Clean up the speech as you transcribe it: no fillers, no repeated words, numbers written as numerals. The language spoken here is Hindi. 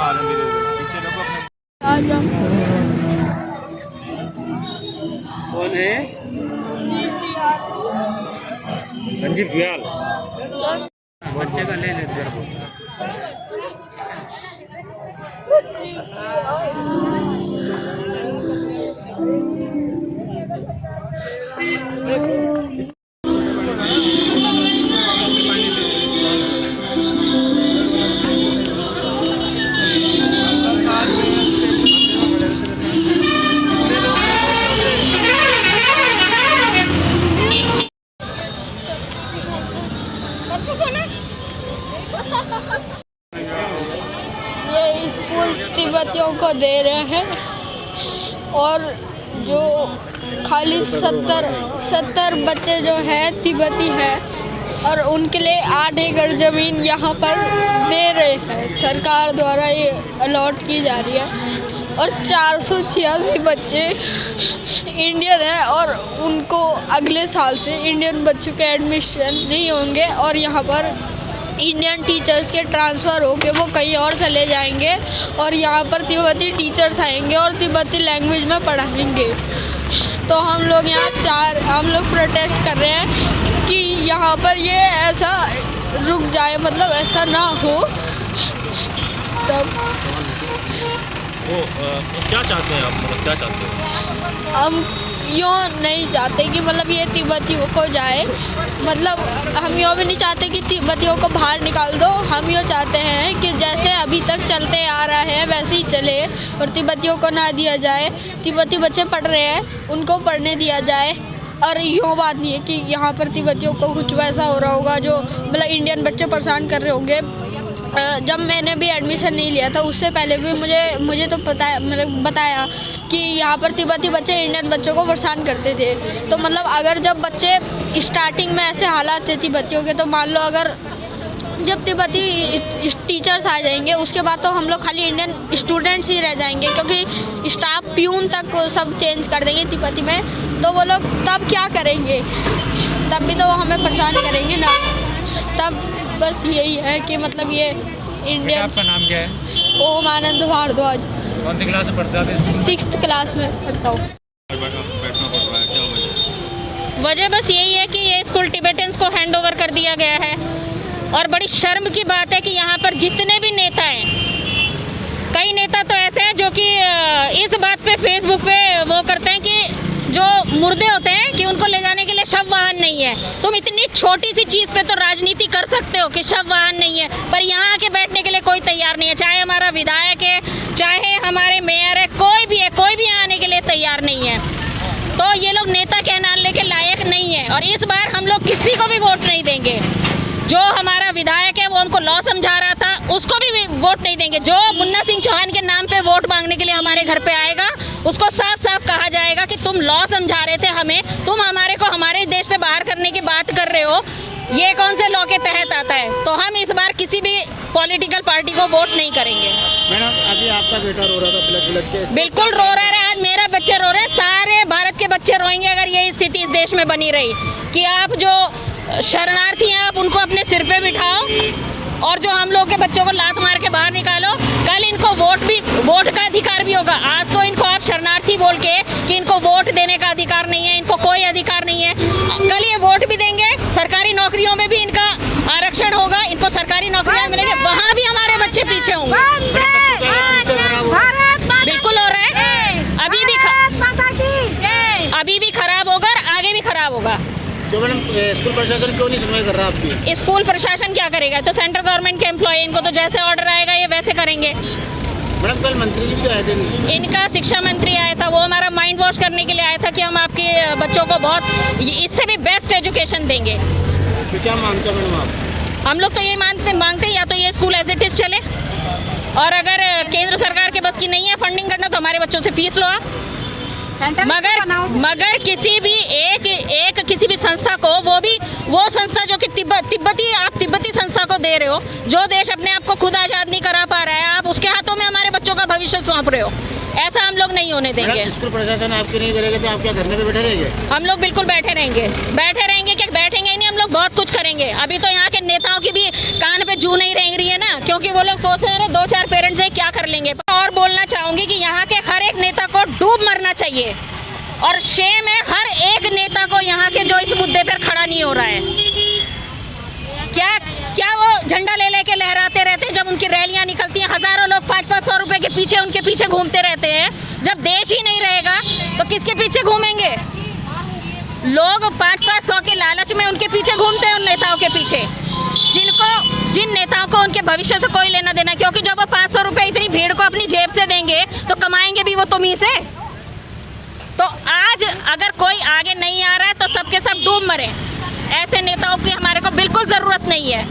आ रहे हैं धीरे धीरे, पीछे देखो अपने। कौन है? संजीव जुयाल। बच्चे का ले लेते हैं। ये स्कूल तिब्बतियों को दे रहे हैं और जो खाली 70 बच्चे जो हैं तिब्बती हैं और उनके लिए 8 एकड़ ज़मीन यहाँ पर दे रहे हैं। सरकार द्वारा ये अलॉट की जा रही है और 486 बच्चे इंडियन हैं और उनको अगले साल से इंडियन बच्चों के एडमिशन नहीं होंगे और यहाँ पर इंडियन टीचर्स के ट्रांसफ़र होके वो कहीं और चले जाएंगे और यहाँ पर तिब्बती टीचर्स आएंगे और तिब्बती लैंग्वेज में पढ़ाएंगे। तो हम लोग प्रोटेस्ट कर रहे हैं कि यहाँ पर ये ऐसा रुक जाए, मतलब ऐसा ना हो। तब क्या चाहते हैं आप, मतलब क्या चाहते हैं? हम यूँ नहीं चाहते कि मतलब ये तिब्बतियों को जाए, मतलब हम यूँ भी नहीं चाहते कि तिब्बतियों को बाहर निकाल दो। हम यूँ चाहते हैं कि जैसे अभी तक चलते आ रहा है वैसे ही चले और तिब्बतियों को ना दिया जाए। तिब्बती बच्चे पढ़ रहे हैं, उनको पढ़ने दिया जाए। और यूँ बात नहीं है कि यहाँ पर तिब्बतियों को कुछ वैसा हो रहा होगा जो मतलब इंडियन बच्चे परेशान कर रहे होंगे। जब मैंने भी एडमिशन नहीं लिया था उससे पहले भी मुझे तो पता मतलब बताया कि यहाँ पर तिब्बती बच्चे इंडियन बच्चों को परेशान करते थे। तो मतलब अगर जब बच्चे स्टार्टिंग में ऐसे हालात थे तिब्बतियों के, तो मान लो अगर जब तिब्बती टीचर्स आ जाएंगे उसके बाद तो हम लोग खाली इंडियन स्टूडेंट्स ही रह जाएंगे, क्योंकि स्टाफ प्यून तक सब चेंज कर देंगे तिब्बती में। तो वो लोग तब क्या करेंगे? तब भी तो वो हमें परेशान करेंगे ना। तब बस यही है कि मतलब ये इंडियन। आपका नाम क्या है? ओम आनंद भारद्वाज। कौन सी क्लास में पढ़ते हैं? 6th क्लास में पढ़ता हूँ। बैठना पड़ रहा है, क्या वजह? वजह बस यही है कि ये स्कूल टिबेटन्स को हैंड ओवर कर दिया गया है और बड़ी शर्म की बात है कि यहाँ पर जितने भी नेता हैं, कई नेता तो ऐसे हैं जो कि इस बात पे फेसबुक पे वो करते हैं कि जो मुर्दे होते हैं कि उनको ले जाने के लिए शव वाहन नहीं है। तुम इतनी छोटी सी चीज़ पे तो राजनीति कर सकते हो कि शव वाहन नहीं है, पर यहाँ आके बैठने के लिए कोई तैयार नहीं है। चाहे हमारा विधायक है, चाहे हमारे मेयर है, कोई भी है, कोई भी आने के लिए तैयार नहीं है। तो ये लोग नेता कहलाने के लायक नहीं है और इस बार हम लोग किसी को भी वोट नहीं देंगे। जो हमारा विधायक है वो उनको लॉ समझा रहा था, उसको भी वोट नहीं देंगे। जो मुन्ना सिंह चौहान के नाम पे वोट मांगने के लिए हमारे घर पे आएगा, उसको साफ साफ कहा जाएगा कि तुम लॉ समझा रहे थे हमें, तुम हमारे को हमारे देश से बाहर करने की बात कर रहे हो, ये कौन से लॉ के तहत आता है? तो हम इस बार किसी भी पॉलिटिकल पार्टी को वोट नहीं करेंगे। मैडम अभी आपका बेटा रो रहा था बिलख के। बिल्कुल रो रहा है, आज मेरा बच्चे रो रहे हैं, सारे भारत के बच्चे रोएंगे अगर ये स्थिति इस देश में बनी रही कि आप जो शरणार्थी हैं आप उनको अपने सिर पे बिठाओ और जो हम लोग के बच्चों को लात मार के बाहर निकालो। कल इनको वोट का अधिकार भी होगा। आज तो इनको आप शरणार्थी बोल के कि इनको वोट देने का अधिकार नहीं है, इनको कोई अधिकार नहीं है। कल ये वोट भी देंगे, सरकारी नौकरियों में भी इनका आरक्षण होगा, इनको सरकारी नौकरियां मिलेंगे, वहाँ भी हमारे बच्चे पीछे होंगे। बिल्कुल हो रहा है, अभी भी खराब होगा और आगे भी खराब होगा। तो मैडम स्कूल प्रशासन क्यों नहीं सुनवाई कर रहा आपकी? स्कूल प्रशासन क्या करेगा? तो सेंट्रल गवर्नमेंट के एम्प्लॉय, इनको तो जैसे ऑर्डर आएगा ये वैसे करेंगे। मैडम कल मंत्री जी भी आए थे। इनका शिक्षा मंत्री आया था, वो हमारा माइंड वॉश करने के लिए आया था कि हम आपके बच्चों को बहुत इससे भी बेस्ट एजुकेशन देंगे। तो क्या मांगते हैं मैडम आप? हम लोग तो ये मांगते हैं या तो ये स्कूल एज इट इज चले और अगर केंद्र सरकार के बस की नहीं है फंडिंग करना तो हमारे बच्चों से फीस लो आप। मगर किसी भी एक किसी भी संस्था को, वो संस्था जो कि तिब्बती संस्था को दे रहे हो, जो देश अपने आप को खुद आजाद नहीं करा पा रहा है, आप उसके हाथों में हमारे बच्चों का भविष्य सौंप रहे हो। ऐसा हम लोग नहीं होने देंगे। स्कूल प्रशासन आपके नहीं करेगा तो आप क्या धरने पे बैठे रहेंगे? हम लोग बिल्कुल बैठे रहेंगे क्या बैठेंगे ही नहीं, हम लोग बहुत कुछ करेंगे। अभी तो यहाँ के नेताओं की भी कान पे जू नहीं रेंग रही है ना क्योंकि वो लोग सोच रहे हैं 2-4 पेरेंट्स है क्या कर लेंगे। और बोलना चाहूँगी कि यहाँ के हर एक नेता को डूब मरना चाहिए और शेम है हर एक नेता को यहाँ के जो इस मुद्दे पर खड़ा नहीं हो रहा है। क्या वो झंडा ले लेके लहराते रहते हैं जब उनकी रैलियाँ निकलती हैं, हज़ारों लोग 500-500 रुपए के पीछे उनके पीछे घूमते रहते हैं। जब देश ही नहीं रहेगा तो किसके पीछे घूमेंगे? लोग 500 के लालच में उनके पीछे घूमते हैं, उन नेताओं के पीछे जिन नेताओं को उनके भविष्य से कोई लेना देना, क्योंकि जब वो 500 रुपये इतनी भीड़ को अपनी जेब से देंगे तो कमाएंगे भी वो तुम्हीं से। तो आज अगर कोई आगे नहीं आ रहा है तो सबके सब डूब मरे। ऐसे नेताओं की हमारे को बिल्कुल ज़रूरत नहीं है।